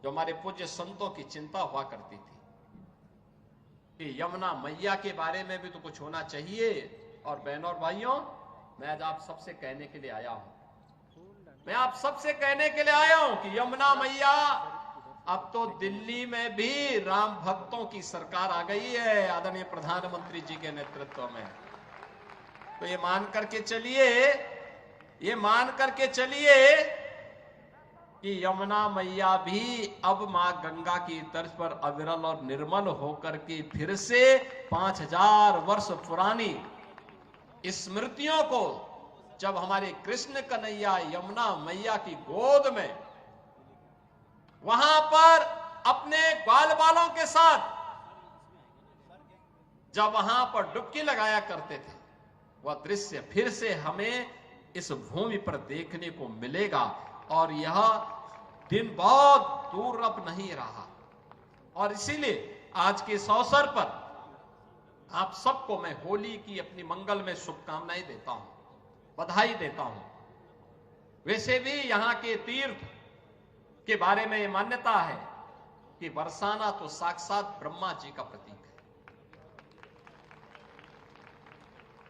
जो हमारे पूज्य संतों की चिंता हुआ करती थी कि यमुना मैया के बारे में भी तो कुछ होना चाहिए। और बहनों और भाइयों, मैं आज आप सबसे कहने के लिए आया हूं, मैं आप सबसे कहने के लिए आया हूं कि यमुना मैया, अब तो दिल्ली में भी राम भक्तों की सरकार आ गई है आदरणीय प्रधानमंत्री जी के नेतृत्व में। तो ये मान करके चलिए कि यमुना मैया भी अब मां गंगा की तर्ज पर अविरल और निर्मल होकर के फिर से 5000 वर्ष पुरानी स्मृतियों को, जब हमारे कृष्ण कन्हैया यमुना मैया की गोद में वहां पर अपने ग्वाल बालों के साथ जब वहां पर डुबकी लगाया करते थे, वह दृश्य फिर से हमें इस भूमि पर देखने को मिलेगा। और यह दिन बहुत दूर अब नहीं रहा। और इसीलिए आज के इस अवसर पर आप सबको मैं होली की अपनी मंगल में शुभकामनाएं देता हूं, बधाई देता हूं। वैसे भी यहां के तीर्थ के बारे में मान्यता है कि बरसाना तो साक्षात ब्रह्मा जी का प्रतीक है।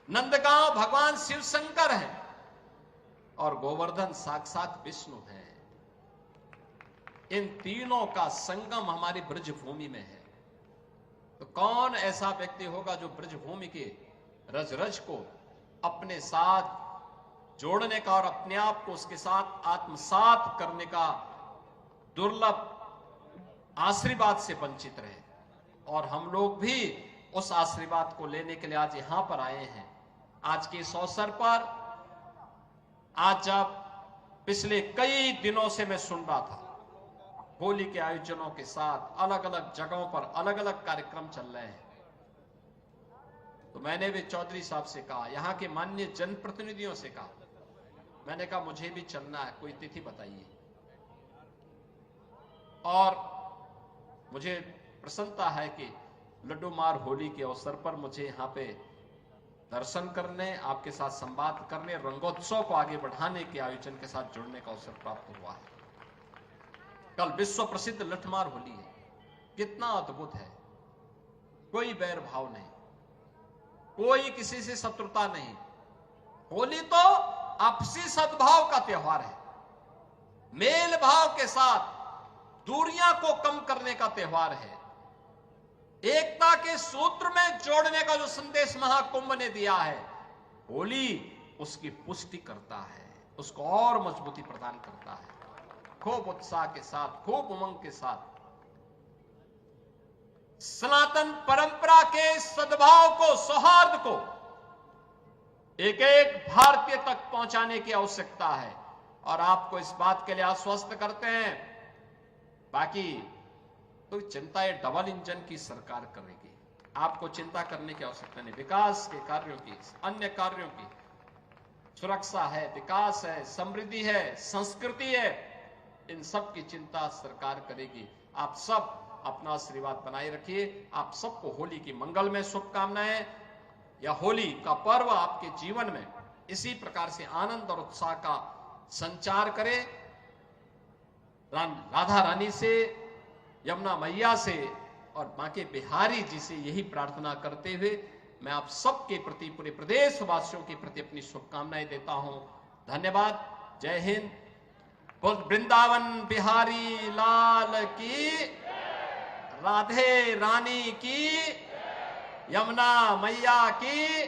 नंदगांव भगवान शिव शंकर है और गोवर्धन साक्षात विष्णु है। इन तीनों का संगम हमारी ब्रजभूमि में है। तो कौन ऐसा व्यक्ति होगा जो ब्रजभूमि के रज रज को अपने साथ जोड़ने का और अपने आप को उसके साथ आत्मसात करने का दुर्लभ आशीर्वाद से वंचित रहे। और हम लोग भी उस आशीर्वाद को लेने के लिए आज यहां पर आए हैं। आज के इस अवसर पर, आज जब पिछले कई दिनों से मैं सुन रहा था होली के आयोजनों के साथ अलग अलग जगहों पर अलग अलग कार्यक्रम चल रहे हैं, तो मैंने भी चौधरी साहब से कहा, यहां के माननीय जनप्रतिनिधियों से कहा, मैंने कहा मुझे भी चलना है, कोई तिथि बताइए। और मुझे प्रसन्नता है कि लड्डू मार होली के अवसर पर मुझे यहां पे दर्शन करने, आपके साथ संवाद करने, रंगोत्सव को आगे बढ़ाने के आयोजन के साथ जुड़ने का अवसर प्राप्त हुआ है। कल विश्व प्रसिद्ध लठमार होली है, कितना अद्भुत है। कोई बैर भाव नहीं, कोई किसी से शत्रुता नहीं। होली तो आपसी सद्भाव का त्योहार है, मेल भाव के साथ दूरियां को कम करने का त्योहार है, एकता के सूत्र में जोड़ने का जो संदेश महाकुंभ ने दिया है, होली उसकी पुष्टि करता है, उसको और मजबूती प्रदान करता है। खूब उत्साह के साथ, खूब उमंग के साथ सनातन परंपरा के सद्भाव को, सौहार्द को एक एक भारतीय तक पहुंचाने की आवश्यकता है। और आपको इस बात के लिए आश्वस्त करते हैं, बाकी तो चिंता ये डबल इंजन की सरकार करेगी, आपको चिंता करने की आवश्यकता नहीं। विकास के कार्यों की, अन्य कार्यों की, सुरक्षा है, विकास है, समृद्धि है, संस्कृति है, इन सब की चिंता सरकार करेगी। आप सब अपना आशीर्वाद बनाए रखिए। आप सबको होली की मंगल में शुभकामनाएं। यह होली का पर्व आपके जीवन में इसी प्रकार से आनंद और उत्साह का संचार करे। राधा रानी से, यमुना मैया से और बांके बिहारी जी से यही प्रार्थना करते हुए मैं आप सबके प्रति, पूरे प्रदेशवासियों के प्रति अपनी शुभकामनाएं देता हूं। धन्यवाद। जय हिंद। वृंदावन बिहारी लाल की, राधे रानी की, यमुना मैया की।